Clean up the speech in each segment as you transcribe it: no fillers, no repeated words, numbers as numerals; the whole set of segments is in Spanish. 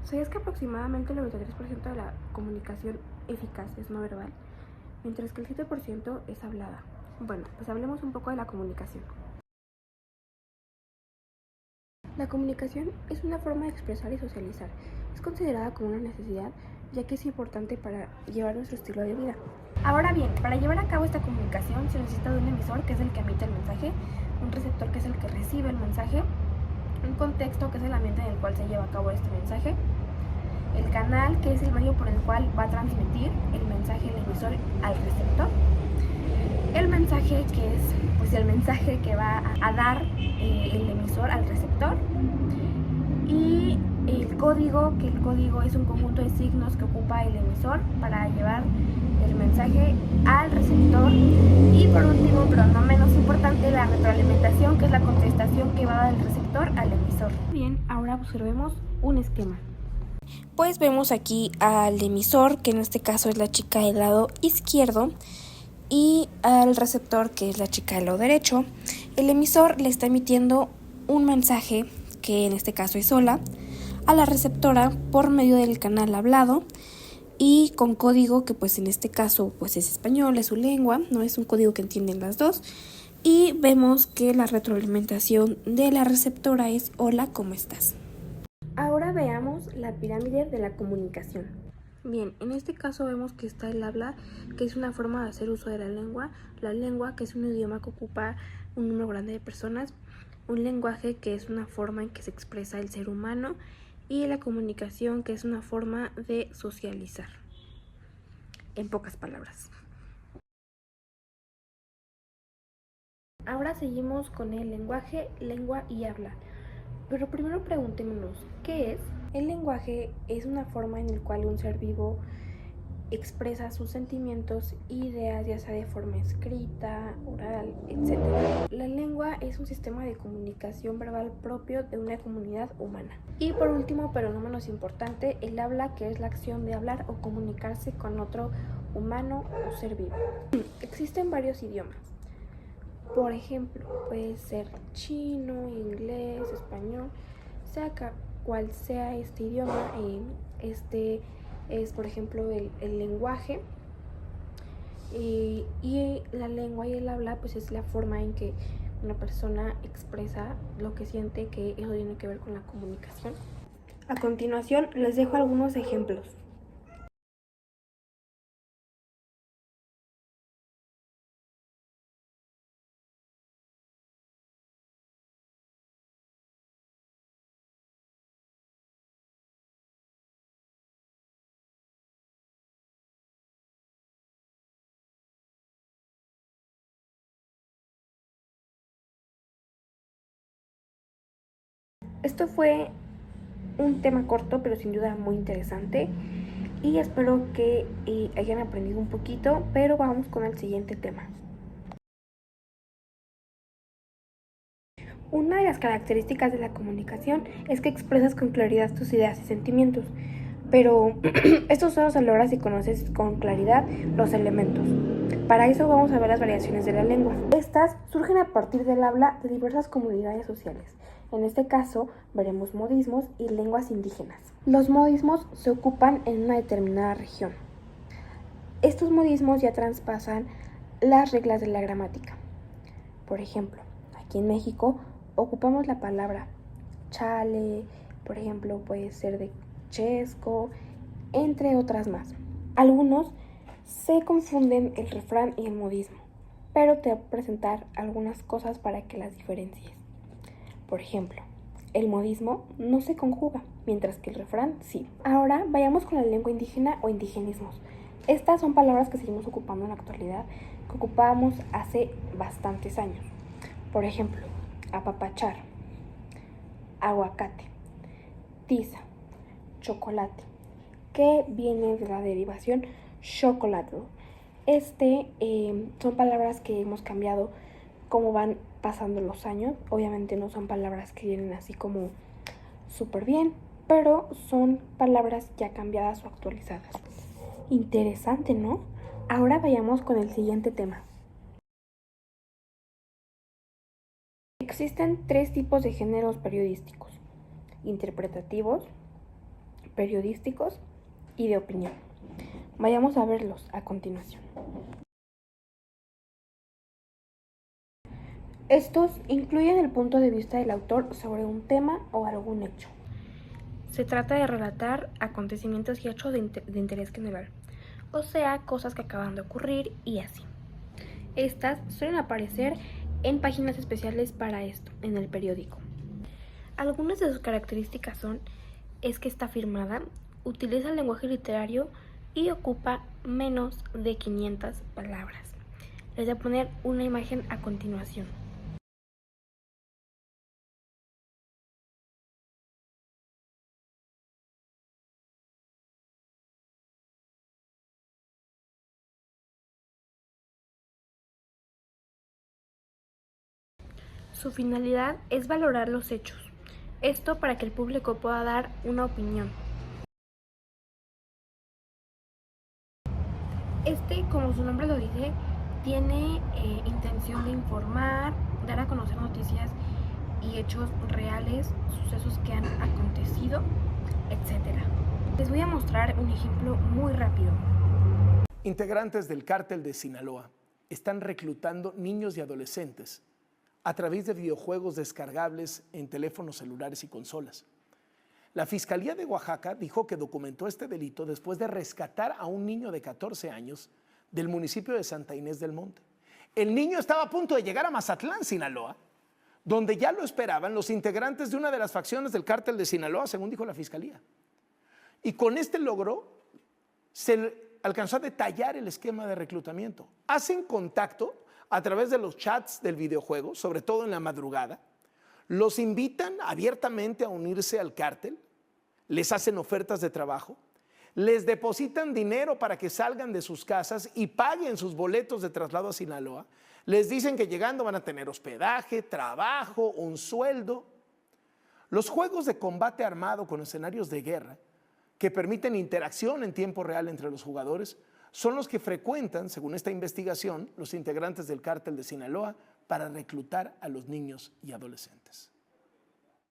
¿Sabías que aproximadamente el 93% de la comunicación eficaz es no verbal, mientras que el 7% es hablada? Bueno, pues hablemos un poco de la comunicación. La comunicación es una forma de expresar y socializar. Es considerada como una necesidad, ya que es importante para llevar nuestro estilo de vida. Ahora bien, para llevar a cabo esta comunicación se necesita de un emisor, que es el que emite el mensaje, un receptor, que es el que recibe el mensaje, un contexto, que es el ambiente en el cual se lleva a cabo este mensaje, el canal, que es el medio por el cual va a transmitir el mensaje el emisor al receptor, el mensaje, que es pues el mensaje que va a dar el emisor al receptor, y el código, que el código es un conjunto de signos que ocupa el emisor para llevar el mensaje al receptor, y por último, pero no menos importante, la retroalimentación, que es la contestación que va del receptor al emisor. Bien, ahora observemos un esquema. Pues vemos aquí al emisor, que en este caso es la chica del lado izquierdo, y al receptor, que es la chica del lado derecho. El emisor le está emitiendo un mensaje, que en este caso es hola, a la receptora por medio del canal hablado y con código, que pues en este caso pues es español, es su lengua, no es un código que entienden las dos. Y vemos que la retroalimentación de la receptora es hola, ¿cómo estás? Ahora veamos la pirámide de la comunicación. Bien, en este caso vemos que está el habla, que es una forma de hacer uso de la lengua, que es un idioma que ocupa un número grande de personas, un lenguaje, que es una forma en que se expresa el ser humano, y la comunicación, que es una forma de socializar, en pocas palabras. Ahora seguimos con el lenguaje, lengua y habla. Pero primero preguntémonos, ¿qué es? El lenguaje es una forma en la cual un ser vivo expresa sus sentimientos e ideas, ya sea de forma escrita, oral, etc. La lengua es un sistema de comunicación verbal propio de una comunidad humana. Y por último, pero no menos importante, el habla, que es la acción de hablar o comunicarse con otro humano o ser vivo. Existen varios idiomas. Por ejemplo, puede ser chino, inglés, español, sea cual sea este idioma. Este es, por ejemplo, el lenguaje, y la lengua y el habla pues es la forma en que una persona expresa lo que siente, que eso tiene que ver con la comunicación. A continuación les dejo algunos ejemplos. Esto fue un tema corto, pero sin duda muy interesante, y espero que hayan aprendido un poquito, pero vamos con el siguiente tema. Una de las características de la comunicación es que expresas con claridad tus ideas y sentimientos, pero esto solo se logra si conoces con claridad los elementos. Para eso vamos a ver las variaciones de la lengua. Estas surgen a partir del habla de diversas comunidades sociales. En este caso, veremos modismos y lenguas indígenas. Los modismos se ocupan en una determinada región. Estos modismos ya traspasan las reglas de la gramática. Por ejemplo, aquí en México ocupamos la palabra chale, por ejemplo, puede ser de chesco, entre otras más. Algunos se confunden el refrán y el modismo, pero te voy a presentar algunas cosas para que las diferencies. Por ejemplo, el modismo no se conjuga, mientras que el refrán sí. Ahora vayamos con la lengua indígena o indigenismos. Estas son palabras que seguimos ocupando en la actualidad, que ocupábamos hace bastantes años. Por ejemplo, apapachar, aguacate, tiza, chocolate, que viene de la derivación chocolate. Son palabras que hemos cambiado como van pasando los años. Obviamente no son palabras que vienen así como súper bien, pero son palabras ya cambiadas o actualizadas. Interesante, ¿no? Ahora vayamos con el siguiente tema. Existen tres tipos de géneros periodísticos: interpretativos, periodísticos y de opinión. Vayamos a verlos a continuación. Estos incluyen el punto de vista del autor sobre un tema o algún hecho. Se trata de relatar acontecimientos y hechos de interés general, o sea, cosas que acaban de ocurrir y así. Estas suelen aparecer en páginas especiales para esto, en el periódico. Algunas de sus características es que está firmada, utiliza el lenguaje literario y ocupa menos de 500 palabras. Les voy a poner una imagen a continuación. Su finalidad es valorar los hechos, esto para que el público pueda dar una opinión. Como su nombre lo dice, tiene intención de informar, dar a conocer noticias y hechos reales, sucesos que han acontecido, etc. Les voy a mostrar un ejemplo muy rápido. Integrantes del Cártel de Sinaloa están reclutando niños y adolescentes a través de videojuegos descargables en teléfonos celulares y consolas. La Fiscalía de Oaxaca dijo que documentó este delito después de rescatar a un niño de 14 años del municipio de Santa Inés del Monte. El niño estaba a punto de llegar a Mazatlán, Sinaloa, donde ya lo esperaban los integrantes de una de las facciones del Cártel de Sinaloa, según dijo la Fiscalía. Y con este logro se alcanzó a detallar el esquema de reclutamiento. Hacen contacto a través de los chats del videojuego, sobre todo en la madrugada, los invitan abiertamente a unirse al cártel, les hacen ofertas de trabajo, les depositan dinero para que salgan de sus casas y paguen sus boletos de traslado a Sinaloa, les dicen que llegando van a tener hospedaje, trabajo, un sueldo. Los juegos de combate armado con escenarios de guerra que permiten interacción en tiempo real entre los jugadores son los que frecuentan, según esta investigación, los integrantes del Cártel de Sinaloa para reclutar a los niños y adolescentes.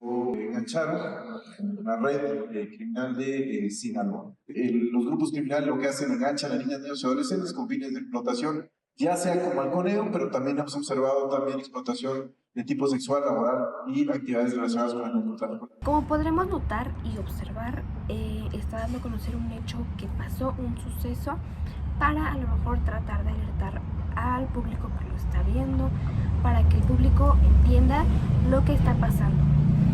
Engancharon una red criminal de Sinaloa. Los grupos criminales lo que hacen, enganchan a niñas, niños y adolescentes con fines de explotación, ya sea como halconeo, pero también hemos observado también explotación de tipo sexual, laboral y actividades relacionadas con el narcotráfico. Como podremos notar y observar, está dando a conocer un hecho que pasó, un suceso, para a lo mejor tratar de alertar al público que lo está viendo, para que el público entienda lo que está pasando.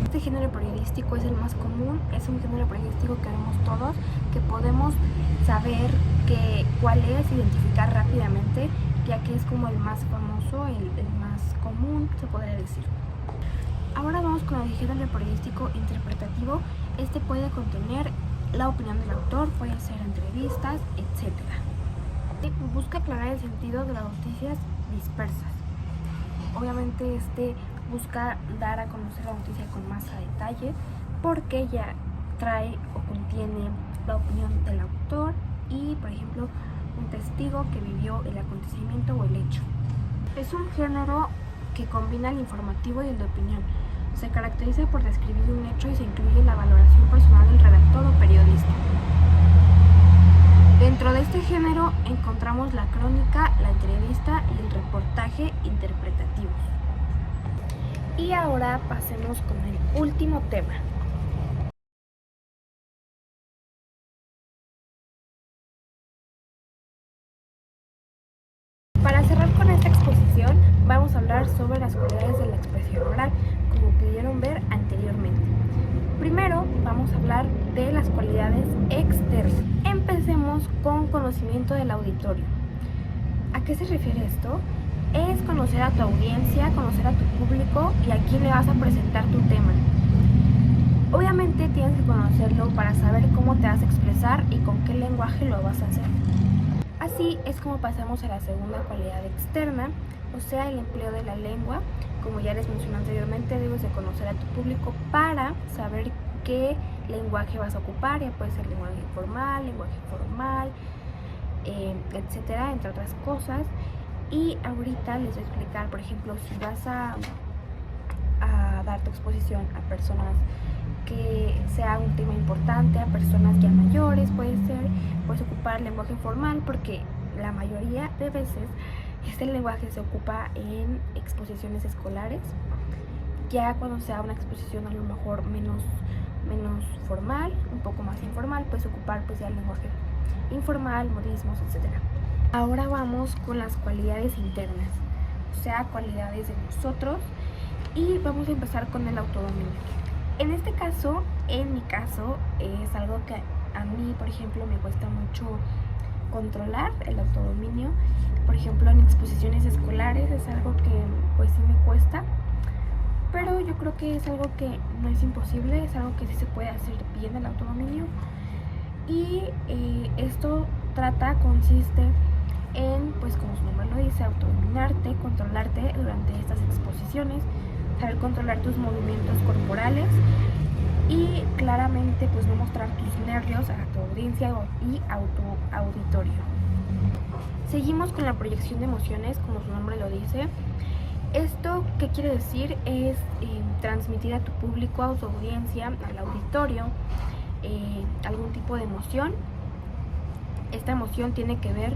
Este género periodístico es el más común, es un género periodístico que vemos todos, que podemos saber cuál es, identificar rápidamente, ya que es como el más famoso, el más común, se podría decir. Ahora vamos con el género periodístico interpretativo. Este puede contener la opinión del autor, puede ser entrevistas, etc. Busca aclarar el sentido de las noticias dispersas. Obviamente busca dar a conocer la noticia con más a detalle porque ya trae o contiene la opinión del autor y, por ejemplo, un testigo que vivió el acontecimiento o el hecho. Es un género que combina el informativo y el de opinión. Se caracteriza por describir un hecho y se incluye la valoración personal del redactor o periodista. Dentro de este género encontramos la crónica, la entrevista y el reportaje interpretativos. Y ahora pasemos con el último tema. Para cerrar con esta exposición, vamos a hablar sobre las cualidades de la expresión oral, como pudieron ver anteriormente. Primero, vamos a hablar de las cualidades externas. Empecemos con conocimiento del auditorio. ¿A qué se refiere esto? Es conocer a tu audiencia, conocer a tu público y a quién le vas a presentar tu tema. Obviamente tienes que conocerlo para saber cómo te vas a expresar y con qué lenguaje lo vas a hacer. Así es como pasamos a la segunda cualidad externa, o sea, el empleo de la lengua. Como ya les mencioné anteriormente, debes de conocer a tu público para saber qué lenguaje vas a ocupar. Ya puede ser lenguaje informal, lenguaje formal, etcétera, entre otras cosas. Y ahorita les voy a explicar, por ejemplo, si vas a dar tu exposición a personas que sea un tema importante a personas ya mayores, puedes ocupar lenguaje formal, porque la mayoría de veces este lenguaje se ocupa en exposiciones escolares. Ya cuando sea una exposición a lo mejor menos formal, un poco más informal, puedes ocupar pues ya el lenguaje informal, modismos, etc. Ahora vamos con las cualidades internas, o sea, cualidades de nosotros, y vamos a empezar con el autodominio. En este caso, en mi caso, es algo que a mí, por ejemplo, me cuesta mucho controlar, el autodominio. Por ejemplo, en exposiciones escolares es algo que pues sí me cuesta, pero yo creo que es algo que no es imposible, es algo que sí se puede hacer bien, el autodominio. Y esto consiste en, pues como su nombre lo dice, autodominarte, controlarte durante estas exposiciones, saber controlar tus movimientos corporales y claramente pues no mostrar tus nervios a tu audiencia y a tu auditorio. Seguimos con la proyección de emociones, como su nombre lo dice. ¿Esto qué quiere decir? Es transmitir a tu público, a tu audiencia, al auditorio, algún tipo de emoción. Esta emoción tiene que ver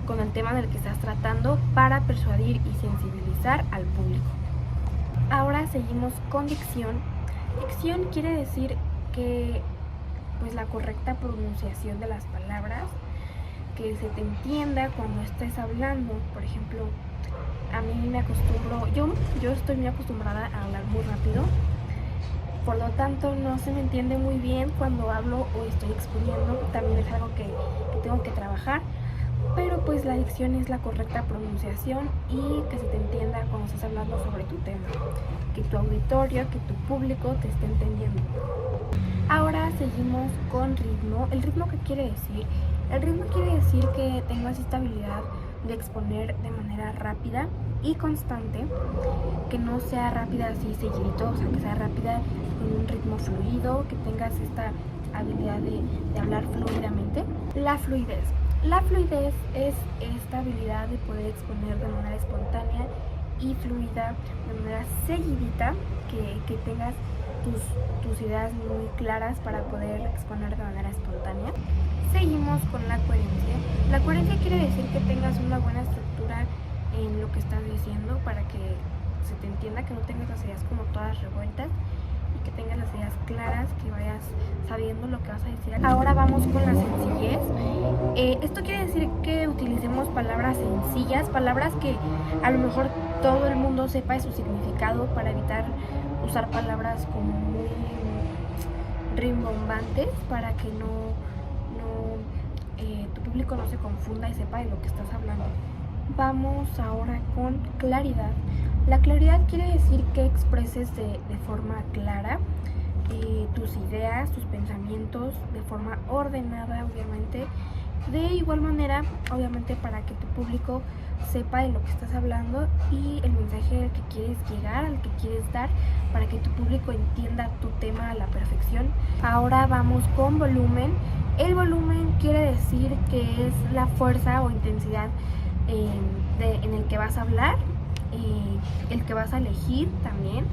con el tema del que estás tratando para persuadir y sensibilizar al público. Ahora seguimos con dicción. Dicción quiere decir que pues la correcta pronunciación de las palabras, que se te entienda cuando estés hablando. Por ejemplo, a mí me acostumbro, yo estoy muy acostumbrada a hablar muy rápido, por lo tanto no se me entiende muy bien cuando hablo o estoy exponiendo. También es algo que tengo que trabajar, pero pues la dicción es la correcta pronunciación y que se te entienda cuando estás hablando sobre tu tema, que tu auditorio, que tu público te esté entendiendo. Ahora seguimos con ritmo. ¿El ritmo qué quiere decir? El ritmo quiere decir que tengas esta habilidad de exponer de manera rápida y constante, que no sea rápida así seguidito, o sea, que sea rápida con un ritmo fluido, que tengas esta habilidad de hablar fluidamente. La fluidez es esta habilidad de poder exponer de manera espontánea y fluida, de manera seguidita, que tengas tus ideas muy claras para poder exponer de manera espontánea. Seguimos con la coherencia. La coherencia quiere decir que tengas una buena estructura en lo que estás diciendo para que se te entienda, que no tengas las ideas como todas revueltas y que tengas las ideas claras, que vayas sabiendo lo que vas a decir. Ahora vamos con la sencillez. Esto quiere decir que utilicemos palabras sencillas, palabras que a lo mejor todo el mundo sepa su significado, para evitar usar palabras como muy rimbombantes, para que tu público no se confunda y sepa de lo que estás hablando. Vamos ahora con claridad. La claridad quiere decir que expreses de forma clara tus ideas, tus pensamientos, de forma ordenada, obviamente. De igual manera, obviamente, para que tu público sepa de lo que estás hablando y el mensaje al que quieres llegar, al que quieres dar, para que tu público entienda tu tema a la perfección. Ahora vamos con volumen. El volumen quiere decir que es la fuerza o intensidad en el que vas a hablar, el que vas a elegir también,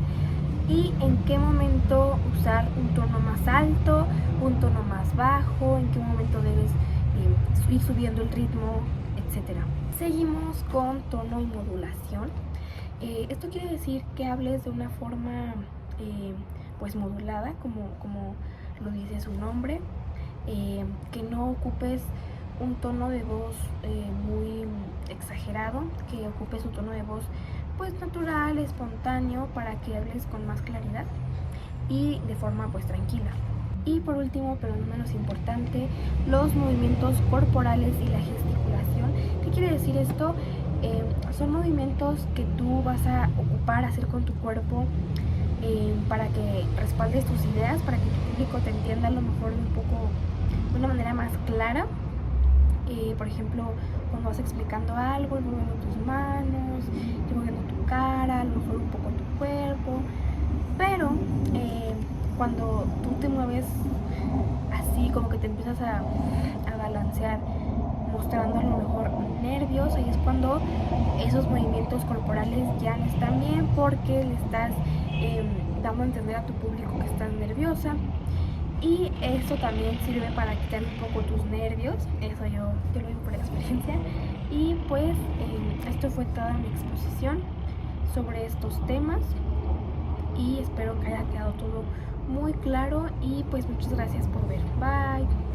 y en qué momento usar un tono más alto, un tono más bajo, en qué momento debes ir subiendo el ritmo, etc. Seguimos con tono y modulación. Esto quiere decir que hables de una forma pues modulada, como lo dice su nombre, que no ocupes un tono de voz muy exagerado, que ocupes un tono de voz pues natural, espontáneo, para que hables con más claridad y de forma pues tranquila. Y por último, pero no menos importante, los movimientos corporales y la gesticulación. ¿Qué quiere decir esto? Son movimientos que tú vas a ocupar, hacer con tu cuerpo, para que respaldes tus ideas, para que tu público te entienda a lo mejor de una manera más clara. Por ejemplo, cuando vas explicando algo, moviendo tus manos, moviendo tu cara, a lo mejor un poco tu cuerpo, pero cuando tú te mueves así, como que te empiezas a balancear, mostrando a lo mejor nervios, ahí es cuando esos movimientos corporales ya no están bien, porque le estás dando a entender a tu público que estás nervioso. nerviosa. Y esto también sirve para quitar un poco tus nervios, eso yo lo digo por experiencia. Y pues esto fue toda mi exposición sobre estos temas y espero que haya quedado todo muy claro y pues muchas gracias por ver. Bye.